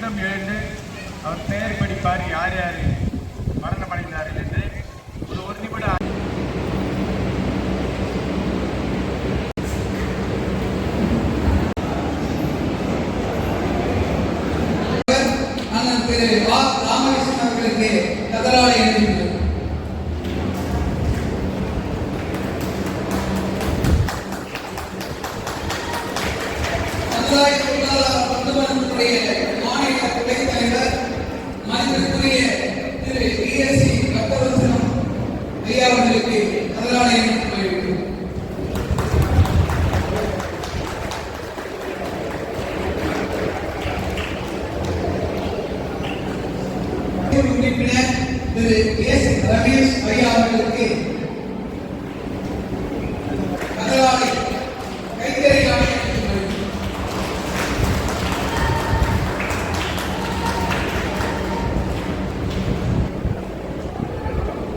மீண்டும் எழுந்து அவர் பெயர் படிப்பார், யார் யார் மரணமடைந்தார்கள் என்று ஒரு நிமிடம். திரு ராமகிருஷ்ணன் அவர்களுக்கு கதராடை அணிவிக்கிறோம். சமுதாய பொருளாதார பண்புடைய மாநில துணைத் தலைவர் மதிப்பிற்குரிய திரு ESC பக்தவத்சலம் ஐயா அவர்களுக்கு கதராடை அணிவிக்கிறோம். உறுப்பினர் திரு எஸ் ரமேஷ் ஐயா அவர்களுக்கு கதராடை கைத்தறி ஆடை.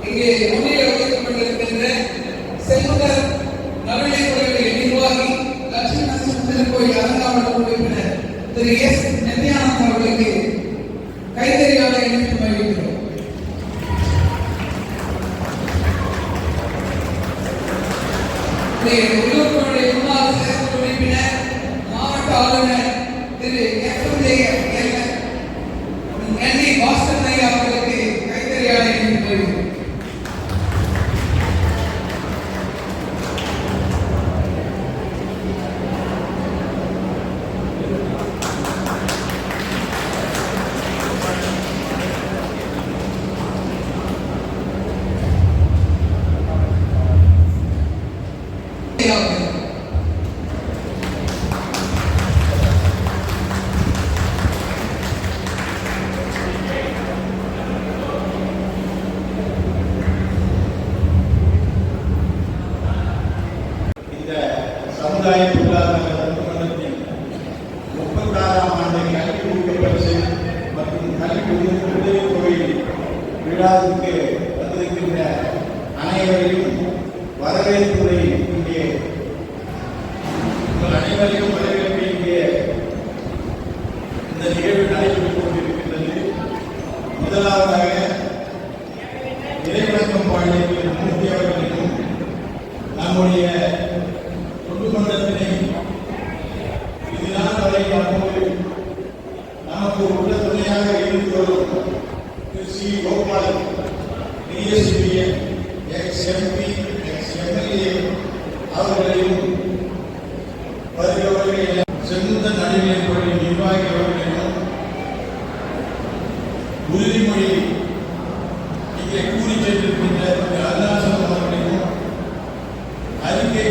இங்கே முன்னிலை வகிக்கப்பட்டிருக்கின்ற செல்வகர் நவநிலைய நிர்வாகி லட்சுமி நரசிம்ம திருக்கோயில் அலங்காவலர் உறுப்பினர் திரு எஸ் நித்யானந்த் அவர்களுக்கு கைத்தறி ஆடை அணிவித்து மகிழ்கிறோம். உள்ளூர்களுடைய முன்னாள் சிறப்பு உறுப்பினர் மாவட்ட ஆளுநர் திரு ND பாஸ்கர் ஐயா அவர்களுக்கு கைத்தறி ஆடை அணிவித்து மகிழ்கிறோம். சமுதாய பொருளாதார மன்றத்தின் 36ஆம் ஆண்டு கல்வி ஊக்க பரிசு மற்றும் கல்வி உதவித்தொகை விழாவுக்கு வந்திருக்கின்ற அனைவரையும் வரவேற்புரை இங்கே உங்கள் அனைவரையும் வரவேற்பு இங்கே இந்த நிகழ்வு நடைபெற்றுக் கொண்டிருக்கின்றது. முதலாவதாக இறைவணக்கம் பாடிய மூர்த்தி அவர்களையும் நம்முடைய மன்றத்தினை இதுதான் வரை நமக்கு உள்ள துணையாக இருந்து வரும் திரு C Gopal DSPN ex-MP ex-MLA அவர்களையும் வருகிறவர்களை செந்த நடுநிலைப் பள்ளி நிர்வாகி அவர்களையும் உறுதிமொழி இங்கே கூறி சென்றிருக்கின்ற அருணாசலம் அவர்களையும் அறிக்கை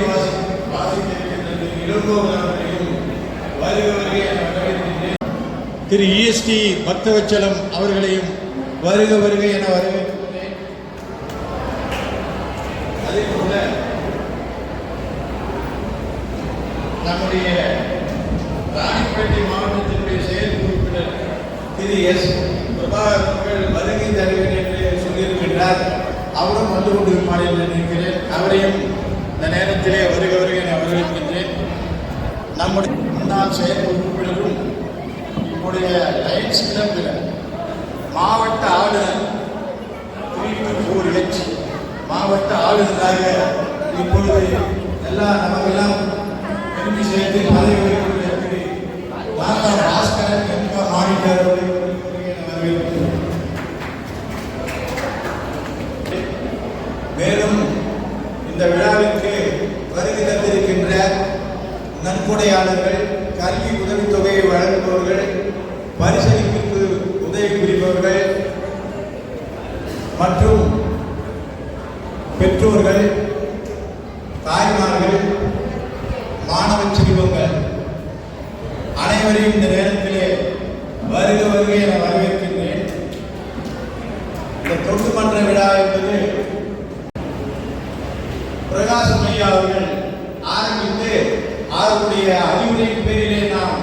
திரு EST பக்தவத்சலம் அவர்களையும் வருக வருக என வரவேற்கிறேன். அதேபோல நம்முடைய ராணிப்பேட்டை மாவட்டத்தினுடைய செயல் உறுப்பினர் திரு எஸ் பிரபாகர் அவர்கள் வருகை தருவேன் என்று சொல்லியிருக்கின்றார். அவரும் வந்து கொண்டிருப்பார் என்று நினைக்கிறேன். அவரையும் இந்த நேரத்திலே வருக வருக என வரவேற்கின்றேன். நம்முடைய முன்னாள் செயல் உறுப்பினரும் நம்முடைய லைன்ஸ் கிளப்பில் மாவட்ட ஆளுநர் 324H மாவட்ட ஆளுநராக இப்பொழுது நமக்கெல்லாம் பெருமை சேர்த்து பதவி வகிக்கக்கூடிய பாஸ்கரன் எம் மாணிக்கர் மேலும் இந்த விழாவிற்கு வருகை தந்திருக்கின்ற நன்கொடையாளர்கள், கல்வி உதவித்தொகையை வழங்குபவர்கள், பரிசளிப்புக்கு உதவி புரிபவர்கள் மற்றும் பெற்றோர்கள், தாய்மார்கள், மாணவ செல்வங்கள் அனைவரையும் இந்த நேரத்திலே வருக வருக என வரவேற்கின்றேன். இந்த தொண்டு மன்ற விழா என்பது பிரகாசம் ஐயா அவர்கள் ஆரம்பித்து அவருடைய அறிவுரையின் பேரிலே நாம்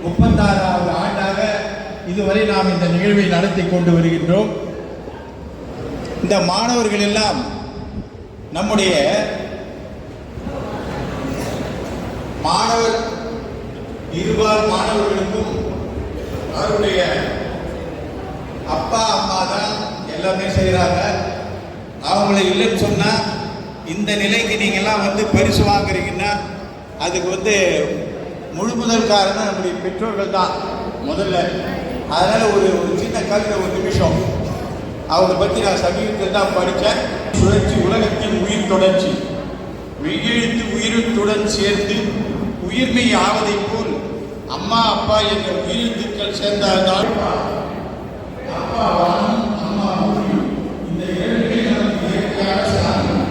36வது ஆண்டாக இதுவரை நாம் இந்த நிகழ்வை நடத்தி கொண்டு வருகின்றோம். இந்த மாணவர்கள் எல்லாம் நம்முடைய மாணவர் இருபால் மாணவர்களுக்கும் அவருடைய அப்பா அம்மா தான் எல்லாமே செய்கிறாங்க. அவங்கள இல்லைன்னு சொன்னால் இந்த நிலைக்கு நீங்கள்லாம் வந்து பரிசு வாங்குறீங்கன்னா அதுக்கு முழு முதல் காரணம் நம்முடைய பெற்றோர்கள் தான் முதல்ல. அதனால் ஒரு சின்ன கவிதை, ஒரு நிமிஷம் அவரை பற்றி நான் சமீபத்தில் தான் படித்தேன். சுழற்சி உலகத்தின் உயிர் தொடர்ச்சி, மெய்யெழுத்து உயிரத்துடன் சேர்ந்து உயிர்மை ஆவதை போல் அம்மா அப்பா என்ற உயிரெழுத்துக்கள் சேர்ந்தால்தான் அப்பா வானம், அம்மா பூமி, இந்த இரண்டுமே நமக்கு இயற்கையான சாதனம்.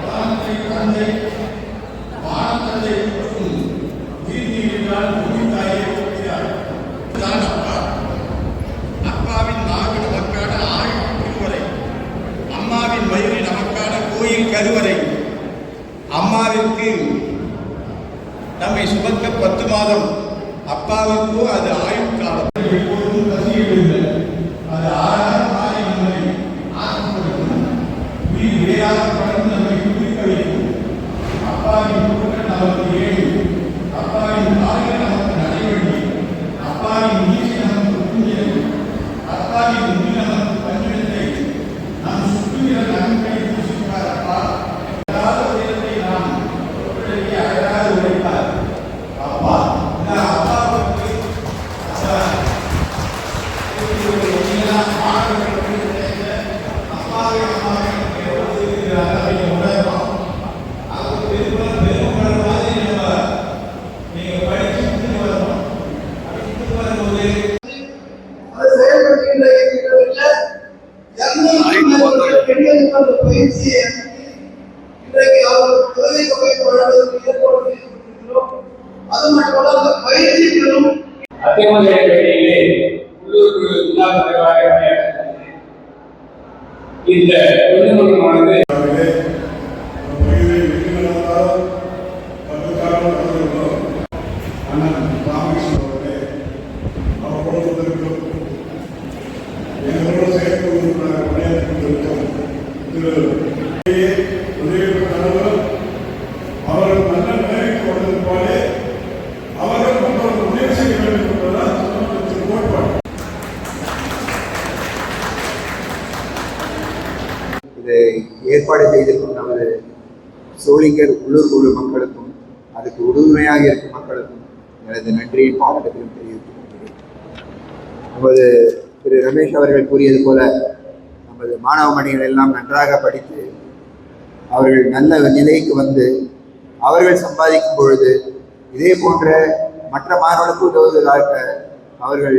வானத்தை தந்தை, வானத்தந்தை மற்றும் உயிர் நீரினால் பூமி தாயை கொடுக்கிறார். தான் அப்பா. அப்பாவின் நாடு நமக்கான ஆயுள் திருவரை, அம்மாவின் வயிறு நமக்கான கோயில் கருவறை. அம்மாவிற்கு நம்மை சுமக்க 10 மாதம், அப்பாவுக்கோ அது ஆயுள் காலம். எப்போதும் பசியிடுங்கள், அது ஆறாம் மாறி நம்மை ஆசைப்படுத்தும். உயிர் வேறாக படம் நம்மை குடிக்க வைக்கும். அப்பாவின் குரல் நமக்கு ஏழு, அப்பாவின் தாய்கள் நமக்கு நடைவழி, அப்பாவின் நீசி நமக்கு புண்ணியம், அப்பாவின் முடி நமக்கு பஞ்சத்தை, நம் சுற்றுகிற நன்மை பூசிப்பார் அப்பா. அழகாத உயரத்தை நாம் அழகாக உழைப்பார் அப்பா. இந்த பொதுமகமானது அவர்கள் நல்ல நிலையை கொடுத்தது போல அவர்கள் மற்றவர்கள் உதவி செய்ய வேண்டும் என்பதுதான் கோட்பாடு. இதை ஏற்பாடு செய்திருக்கும் நமது சோளிங்கர் உள்ளூர் குழு மக்களுக்கும் அதுக்கு உறுதுணையாக இருக்கும் மக்களுக்கும் எனது நன்றியை பாராட்டுகளும் தெரிவித்துக் கொள்கிறேன். நமது திரு ரமேஷ் அவர்கள் கூறியது போல நமது மாணவ மணிகள் எல்லாம் நன்றாக படித்து அவர்கள் நல்ல நிலைக்கு வந்து அவர்கள் சம்பாதிக்கும் பொழுது இதே போன்ற மற்ற மாணவர்களுக்கு உதவுவதற்காக அவர்கள்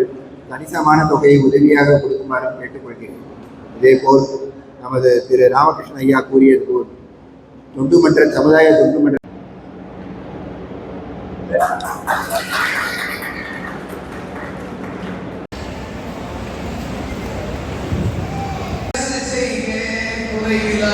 கணிசமான தொகையை உதவியாக கொடுக்குமாறு கேட்டுக்கொள்கிறேன். இதேபோல் நமது திரு ராமகிருஷ்ணன் ஐயா கூறியது போல் தொண்டுமன்ற சமுதாய தொண்டுமன்ற குறைவிலா